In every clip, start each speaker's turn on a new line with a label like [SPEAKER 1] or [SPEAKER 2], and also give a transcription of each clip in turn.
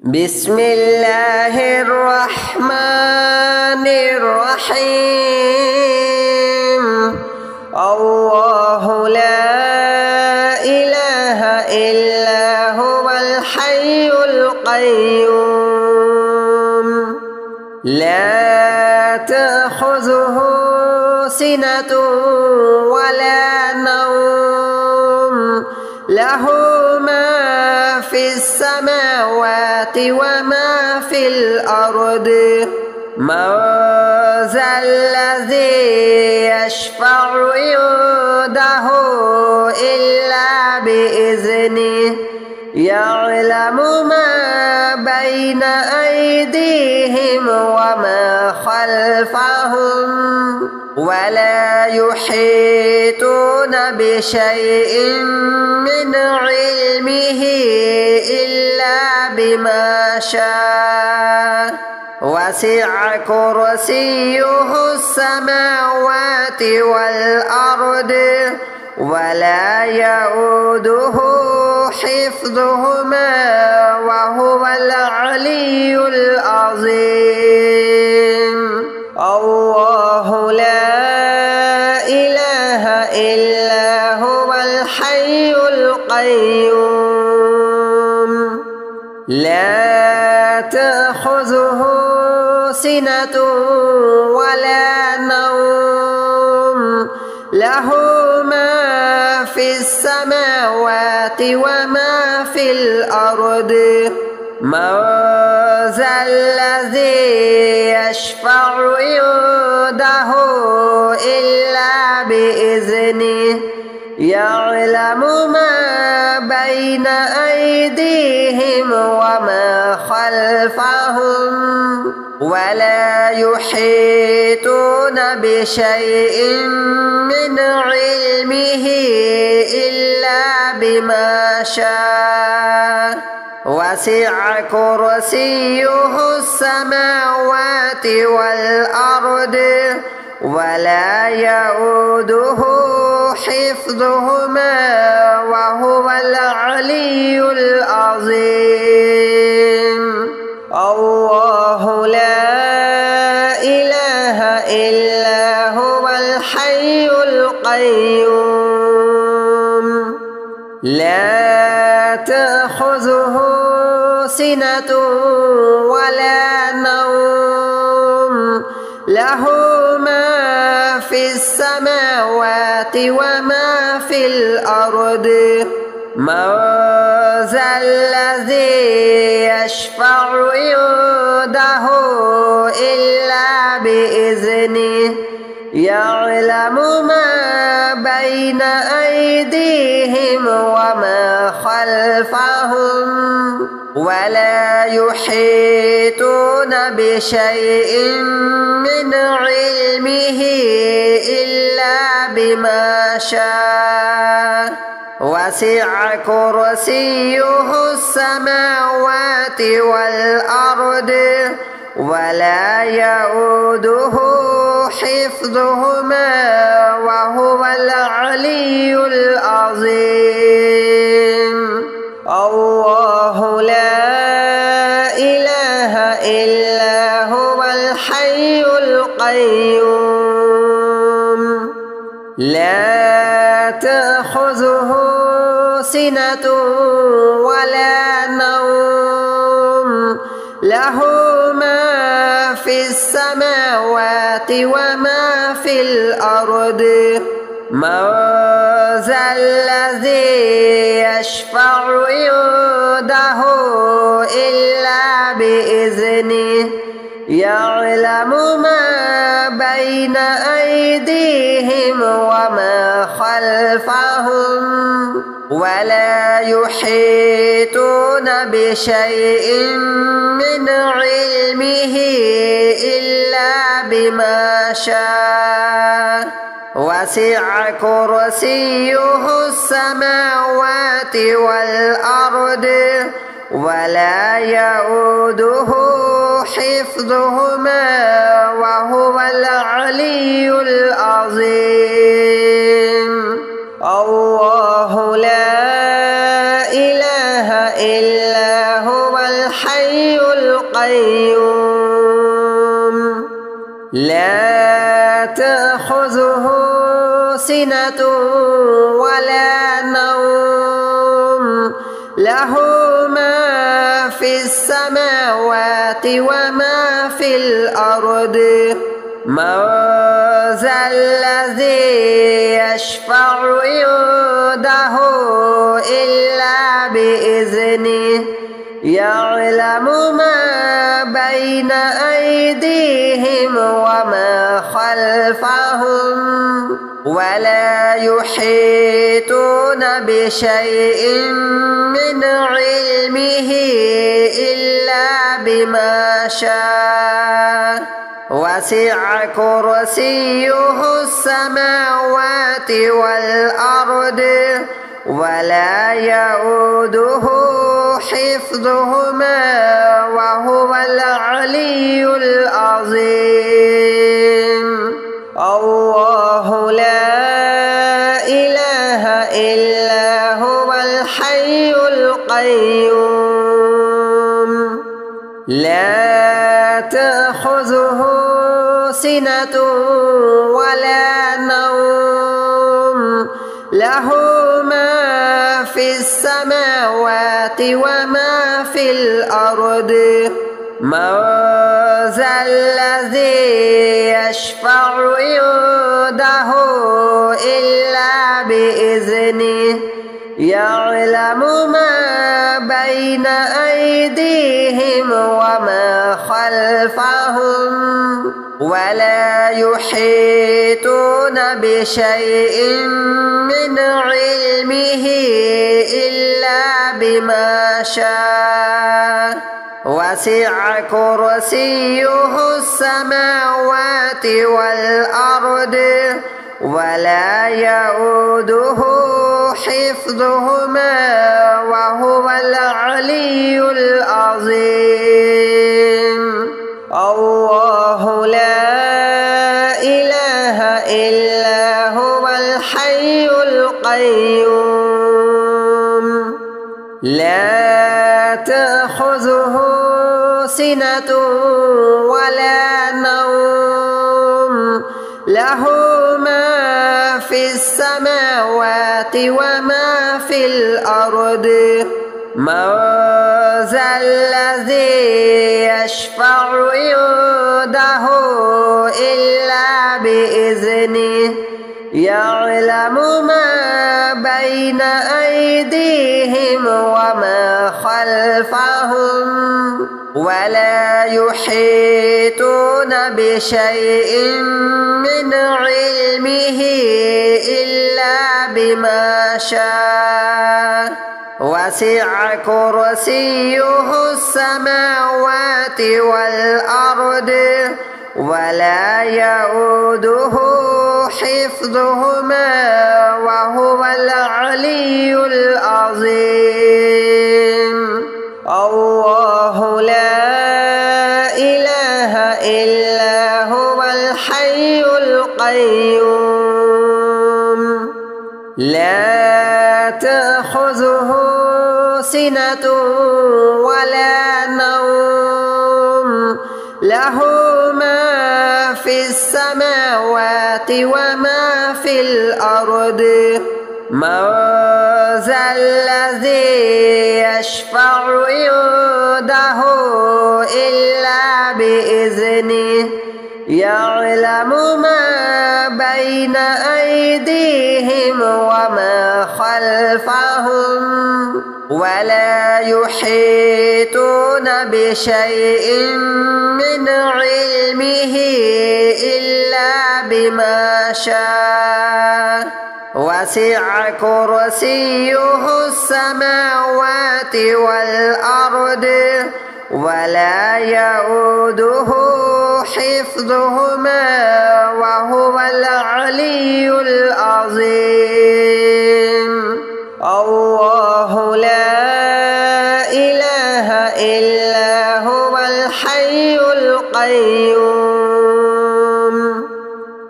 [SPEAKER 1] بسم الله الرحمن الرحيم. الله لا إله إلا هو الحي القيوم لا تأخذه سنة ولا نوم له ما في السماوات وما في الأرض من ذا الذي يشفع عنده إلا بإذنه يعلم ما بين أيديهم وما خلفهم ولا يحيطون بشيء من علمه إلا بما شاء وسع كرسيه السماوات والأرض ولا يؤوده حفظهما وهو العلي العظيم. الله لا إله إلا هو الحي القيوم لا تأخذه سنة ولا نوم له ما في السماوات وما في الأرض من ذا الذي يشفع عنده إلا بإذنه يعلم ما بين أيديهم وما خلفهم ولا يحيطون بشيء من علمه إلا بما شاء وسع كرسيه السماوات والأرض ولا يؤوده حفظهما وهو العلي العظيم. الله لا إله إلا هو الحي القيوم لا تأخذه سنة ولا نوم له ما في السماوات وما في الأرض من ذا الذي يشفع عنده إلا بإذنه يعلم ما بين أيديهم وما خلفهم ولا يحيطون بشيء من علمه إلا بما شاء وسع كرسيه السماوات والأرض ولا يؤوده حفظهما وهو العلي العظيم. الله لا إله إلا هو الحي القيوم لا تأخذه سنة ولا نوم له ما في السماوات وما في الأرض من ذا الذي يشفع عنده إلا بإذنه يعلم ما بين أيديهم وما خلفهم ولا يحيطون بشيء من علمه إلا بما شاء وسع كرسيه السماوات والأرض ولا يؤوده حفظهما وهو العلي العظيم. الله لا إله إلا هو الحي الحي القيوم لا تأخذه سنة ولا نوم له ما في السماوات وما في الأرض من ذا الذي يشفع عنده إلا بإذنه يعلم ما بين أيديهم وما خلفهم ولا يحيطون بشيء من علمه إلا بما شاء وسع كرسيه السماوات والأرض ولا يؤوده حفظهما وهو العلي العظيم الله لا إله إلا هو الحي القيوم لا تأخذه سنة ولا نوم له ما في السماوات وما في الأرض من ذا الذي يشفع عنده إلا بإذنه يعلم ما بين أيديهم وما خلفهم ولا يحيطون بشيء من علمه إلا بما شاء وسع كرسيه السماوات والأرض ولا يؤوده حفظهما وهو العلي العظيم الله لا إله إلا هو الحي القيوم لا تأخذه سنة ولا نوم له ما في السماوات وما في الأرض من ذا الذي يشفع عنده إلا بإذنه يعلم ما بين أيديهم وما خلفهم ولا يحيطون بشيء من علمه إلا بما شاء وسع كرسيه السماوات والأرض ولا يؤوده حفظهما وهو العلي العظيم الله لا إله إلا هو الحي القيوم لا تأخذه سنة ولا نوم له ما في السماوات وما في الأرض من ذا الذي يشفع عنده إلا بإذنه يعلم ما بين أيديهم وما خلفهم ولا يحيطون بشيء من علمه إلا بما شاء وسع كرسيه السماوات والأرض ولا يؤوده حفظهما وهو العلي العظيم الله لا إله إلا هو الحي القيوم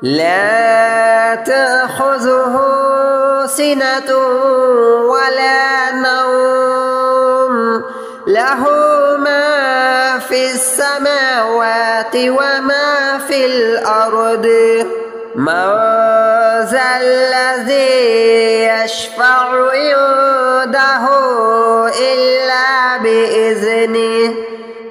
[SPEAKER 1] لا تأخذه سنة ولا نوم له ما السماوات وما في الأرض من ذا الذي يشفع عنده إلا بإذنه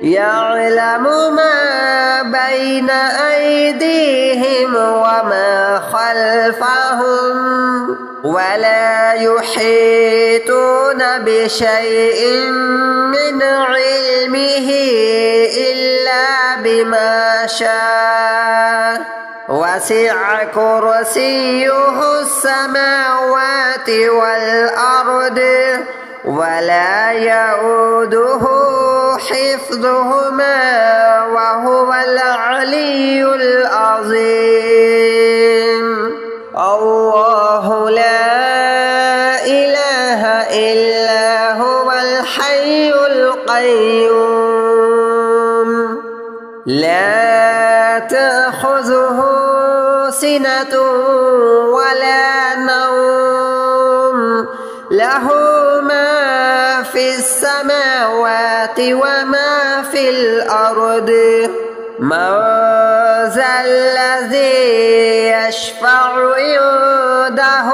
[SPEAKER 1] يعلم ما بين أيديهم وما خلفهم ولا يحيطون بشيء من علمه إلا بما شاء وسع كرسيه السماوات والأرض ولا يؤوده حفظهما وهو العلي العظيم الله لا إله إلا هو الحي القيوم لا تأخذه سنة ولا نوم له ما في السماوات وما في الأرض من ذا الذي يشفع عنده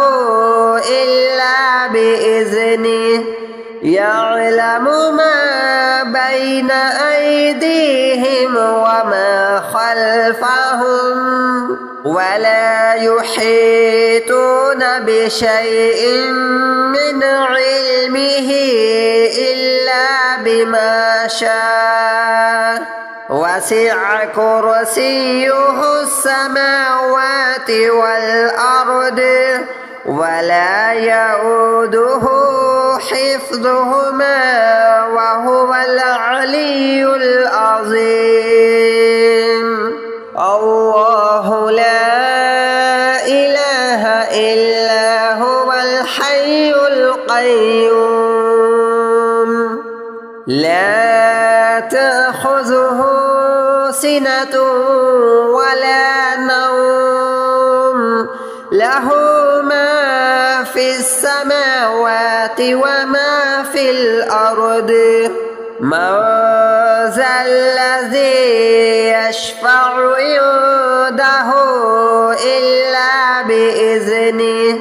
[SPEAKER 1] إلا بإذنه يعلم ما بين أيديهم وما خلفهم ولا يحيطون بشيء من علمه إلا بما شاء وسع كرسيه السماوات والأرض ولا يؤوده حفظهما وهو العلي العظيم الله لا إله إلا هو الحي القيوم لا تأخذه سنة ولا نوم له ما في السماوات وما في الأرض من ذا الذي يشفع عنده إلا بإذنه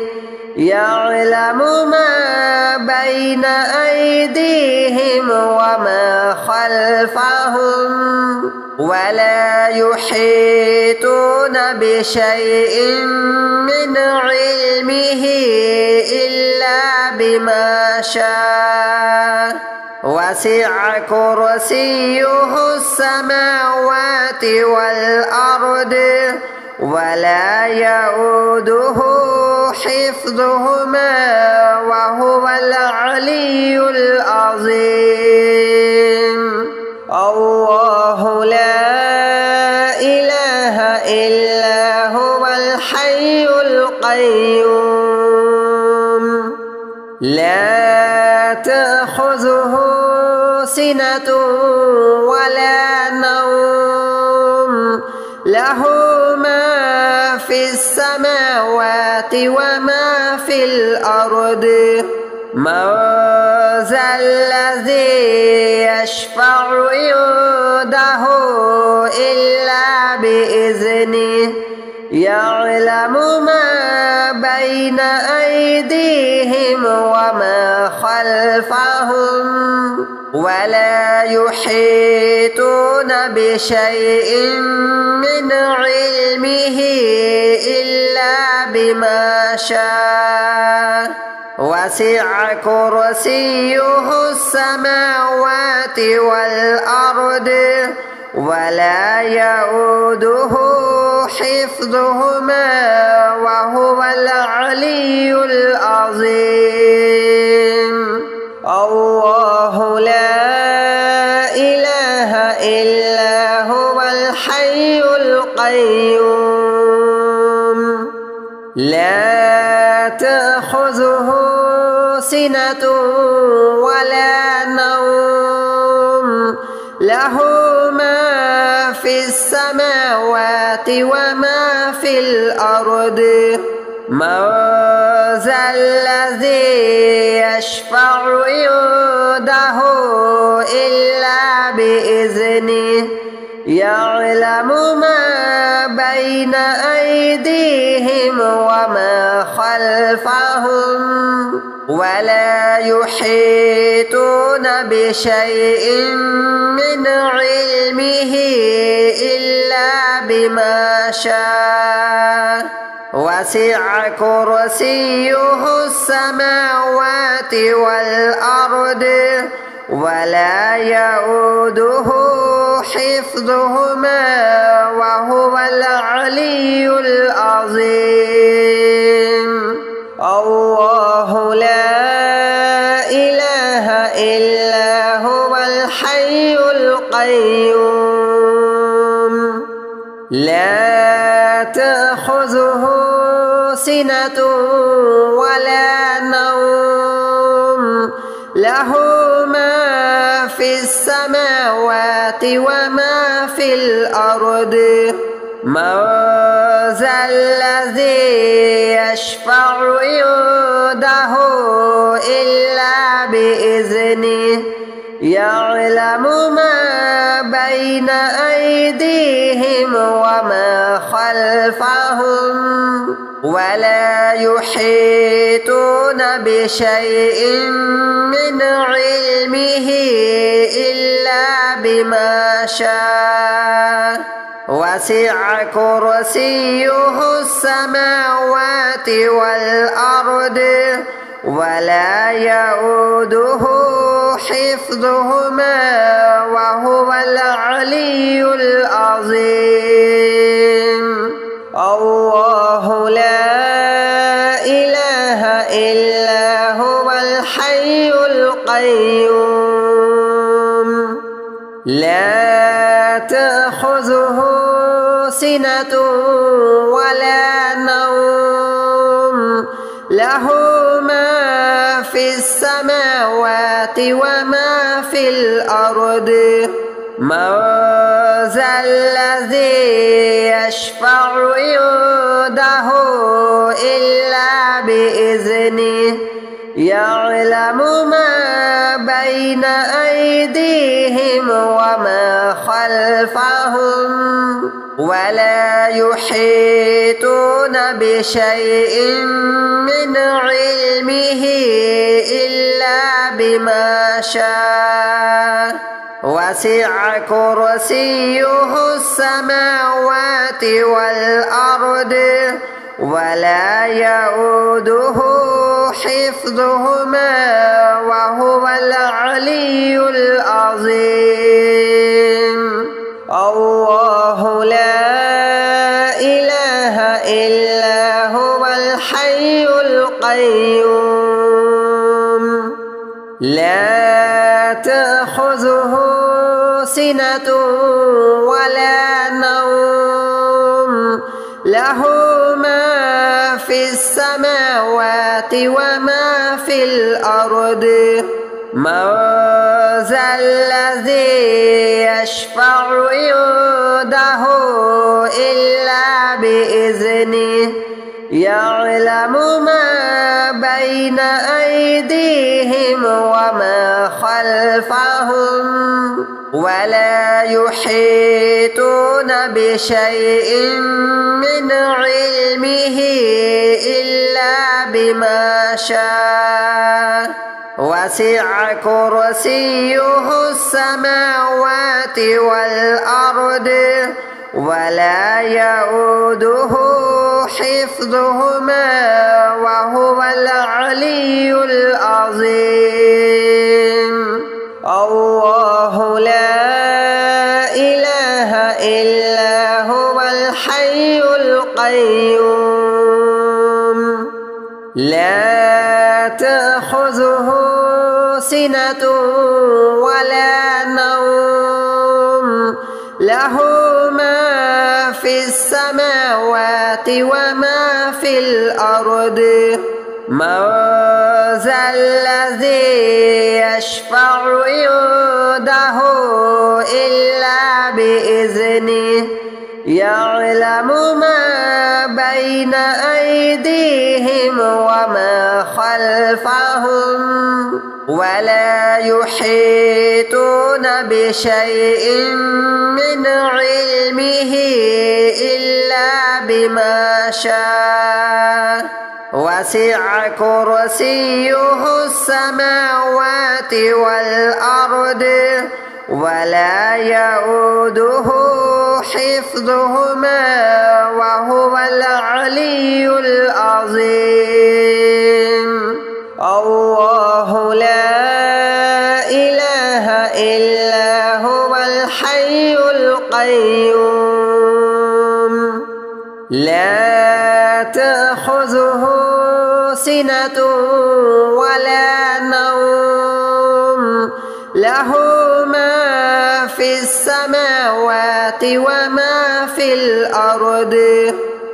[SPEAKER 1] يعلم ما بين أيديهم وما خلفهم ولا يحيطون بشيء من علمه إلا بما شاء وسع كرسيه السماوات والأرض ولا يؤوده حفظهما وهو العلي العظيم الله لا إله إلا هو الحي القيوم لا تأخذه سنة ولا نوم له ما في السماوات وما في الأرض من ذا الذي يشفع عنده إلا بإذنه يعلم ما بين أيديهم وما خلفهم ولا يحيطون بشيء من علمه إلا بما شاء وسع كرسيه السماوات والأرض ولا يؤوده حفظهما وهو العلي العظيم الله لا إله إلا هو الحي القيوم لا تأخذه سنة ولا نوم له ما في السماوات وما في الأرض من ذا الذي يشفع عنده إلا بإذنه يعلم ما بين أيديهم وما خلفهم ولا يحيطون بشيء من علمه إلا بما شاء وسع كرسيه السماوات والأرض ولا يؤوده حفظهما وهو العلي العظيم. الله لا إله إلا هو الحي القيوم لا تأخذه سنة ولا نوم له ما في السماوات وما في الأرض من ذا الذي يشفع عنده إلا بإذنه يعلم ما بين أيديهم وما خلفهم ولا يحيطون بشيء من علمه إلا بما شاء وسع كرسيه السماوات والأرض ولا يؤوده حفظهما وهو العلي العظيم. الله لا إله إلا هو الحي القيوم لا تأخذه سنة ولا نوم له ما في السماوات وما في الأرض من ذا الذي يشفع عنده إلا بإذنه يعلم ما بين أيديهم وما خلفهم ولا يحيطون بشيء من علمه إلا بما شاء وسع كرسيه السماوات والأرض ولا يؤوده حفظهما وهو العلي العظيم. الله لا إله إلا هو الحي القيوم لا تأخذه سنة ولا نوم له ما في السماوات وما في الأرض من ذا الذي يشفع عنده إلا بإذنه يعلم ما بين أيديهم وما خلفهم ولا يحيطون بشيء من علمه إلا بما شاء وسع كرسيه السماوات والأرض ولا يؤوده حفظهما وهو العلي العظيم. الله لا إله إلا هو الحي القيوم لا تأخذه سنة ولا نوم له ما في السماوات وما في الأرض من ذا الذي يشفع عنده إلا بإذنه يعلم ما بين أيديهم وما خلفهم ولا يحيطون بشيء من علمه إلا بما شاء وسع كرسيه السماوات والأرض ولا يؤوده حفظهما وهو العلي العظيم الله لا إله إلا هو الحي القيوم لا تأخذه سنة ولا نوم له ما في السماوات وما في الأرض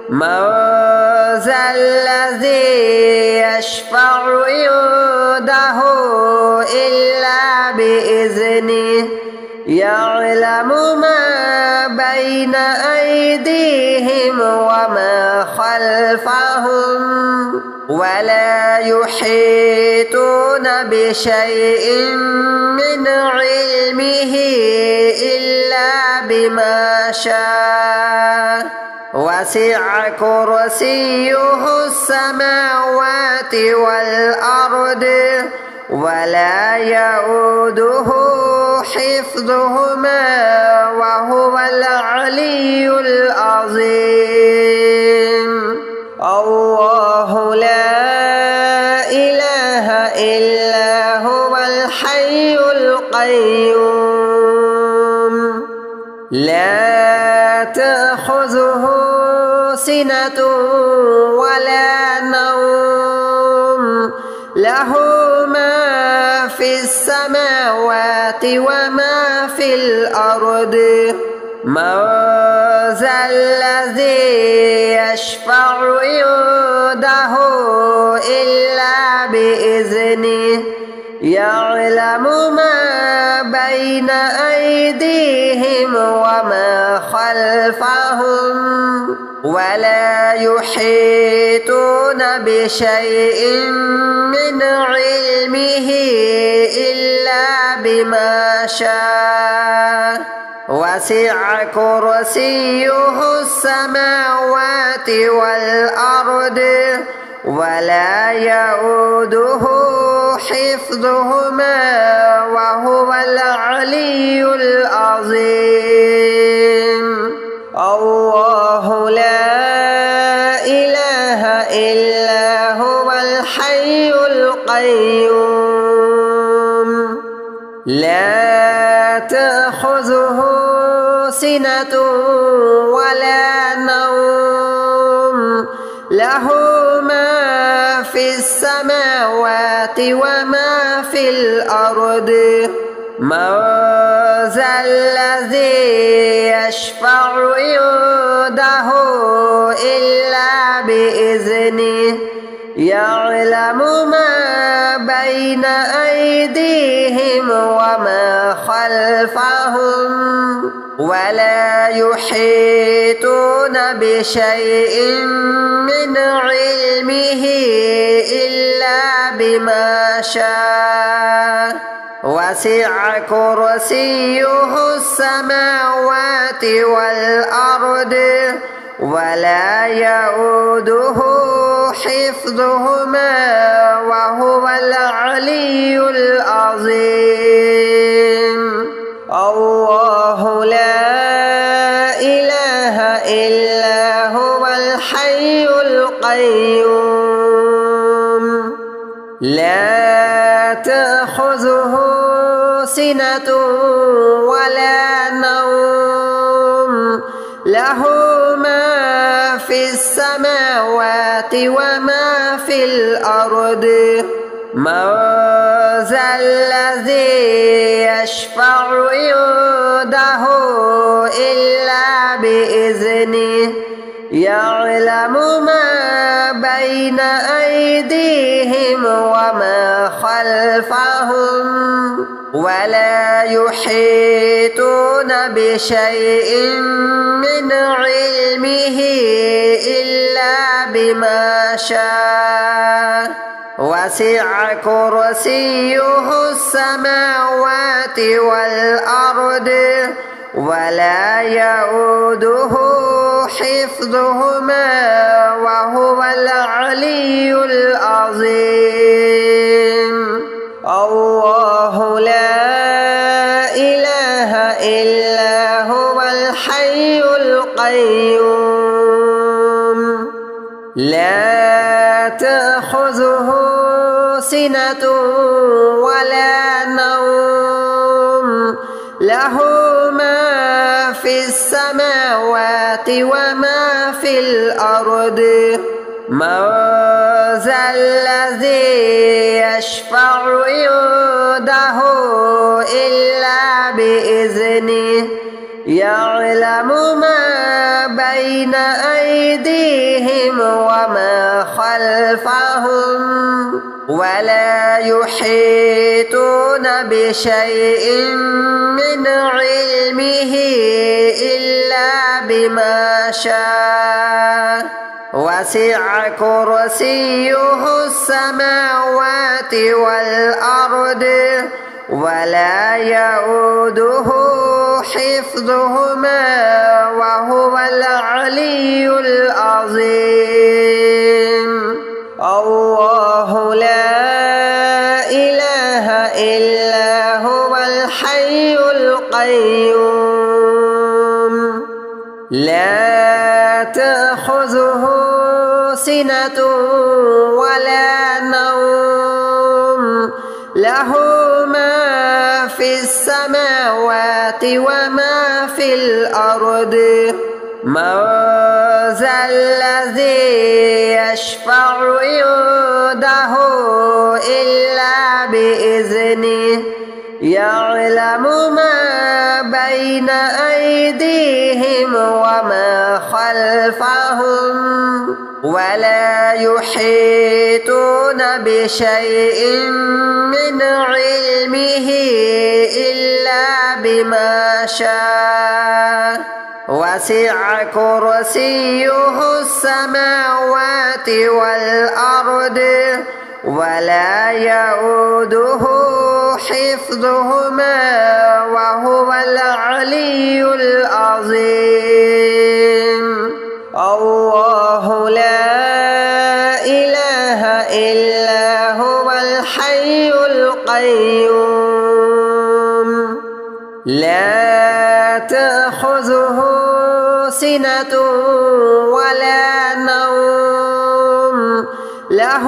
[SPEAKER 1] من ذا الذي يشفع عنده إلا بإذنه يعلم ما بين أيديهم وما خلفهم ولا يحيطون بشيء من علمه إلا بما شاء وسع كرسيه السماوات والأرض ولا يؤوده حفظهما وهو العلي العظيم الله لا إله إلا هو الحي القيوم لا تأخذه سنة ولا نوم له ما في السماوات وما في الأرض من ذا الذي يشفع عنده إلا بإذنه يعلم ما بين أيديهم وما خلفهم ولا يحيطون بشيء من علمه إلا بما شاء وسع كرسيه السماوات والأرض ولا يؤوده حفظهما وهو العلي العظيم الله لا إله إلا هو الحي القيوم لا تأخذه سنة ولا نوم له ما في السماوات وما في الأرض من ذا الذي يشفع عنده إلا بإذنه يعلم ما بين أيديهم وما خلفهم ولا يحيطون بشيء من علمه إلا بما شاء وسع كرسيه السماوات والأرض ولا يؤوده حفظهما وهو العلي العظيم الله لا إله إلا هو الحي القيوم لا تأخذه سنة ولا نوم له ما في السماوات وما في الأرض من ذا الذي يشفع عنده إلا بإذنه يعلم ما بين أيديهم وما خلفهم ولا يحيطون بشيء من علمه إلا بما شاء وسع كرسيه السماوات والأرض ولا يؤوده حفظهما وهو العلي العظيم. الله لا إله إلا هو الحي القيوم لا تأخذه سنة ولا نوم له ما في السماوات وما في الأرض من ذا الذي يشفع عنده إلا بإذنه يعلم ما بين أيديهم وما خلفهم ولا يحيطون بشيء من علمه إلا بما شاء وسع كرسيه السماوات والأرض ولا يؤوده حفظهما وهو العلي العظيم. الله لا إله إلا هو الحي القيوم لا تأخذه سنة ولا نوم له ما في السماوات وما في الأرض من ذا الذي يشفع عنده إلا بإذنه يعلم ما بين أيديهم وما خلفهم ولا يحيطون بشيء من علمه إلا بما شاء وسع كرسيه السماوات والأرض ولا يؤوده حفظهما وهو العلي العظيم. الله لا إله إلا هو الحي القيوم لا تأخذه سنة ولا نوم له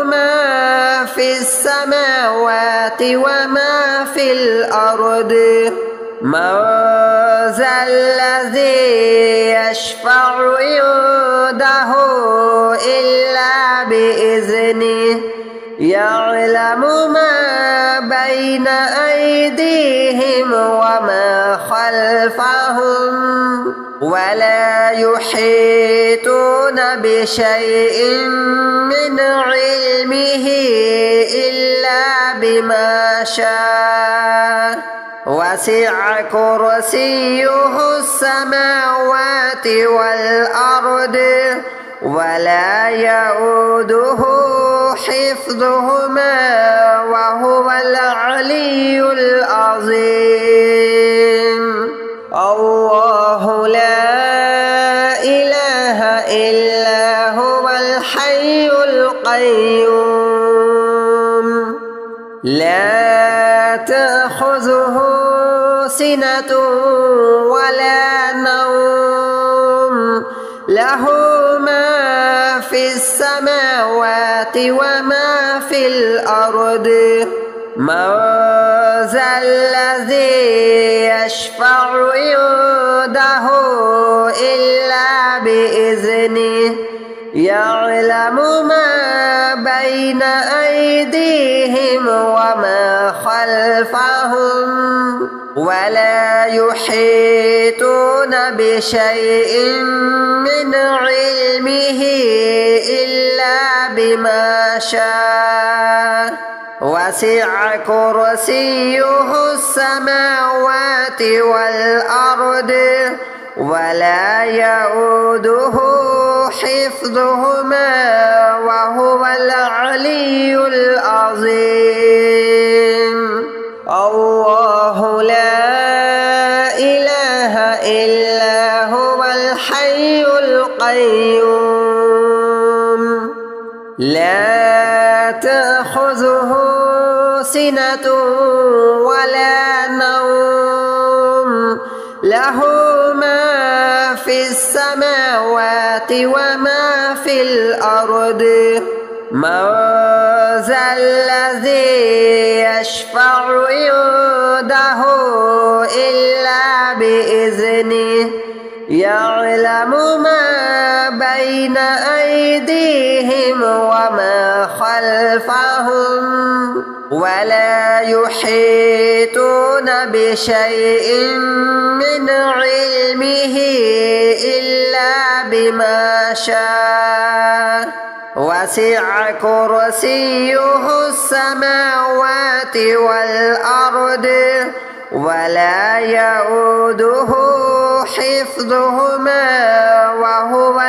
[SPEAKER 1] ما في السماوات وما في الأرض من ذا الذي يشفع عنده إلا بإذنه يعلم ما بين أيديهم وما خلفهم ولا يحيطون بشيء من علمه إلا بما شاء وسع كرسيه السماوات والأرض ولا يؤوده حفظهما وهو العلي العظيم. الله لا إله إلا هو الحي القيوم لا تأخذه سنة ولا نوم له ما في السماوات وما في الأرض من ذا الذي يشفع عنده إلا بإذنه يعلم ما بين أيديهم وما خلفهم ولا يحيطون بشيء من علمه إلا بما شاء وسع كرسيه السماوات والأرض ولا يؤوده حفظهما وهو العلي العظيم. الله لا إله إلا هو الحي القيوم لا تأخذه سنة ولا نوم له ما في السماوات وما في الأرض. من ذا الذي يشفع عنده إلا بإذنه يعلم ما بين أيديهم وما خلفهم ولا يحيطون بشيء من علمه إلا بما شاء. وسع كرسيه السماوات والأرض ولا يؤوده حفظهما وهو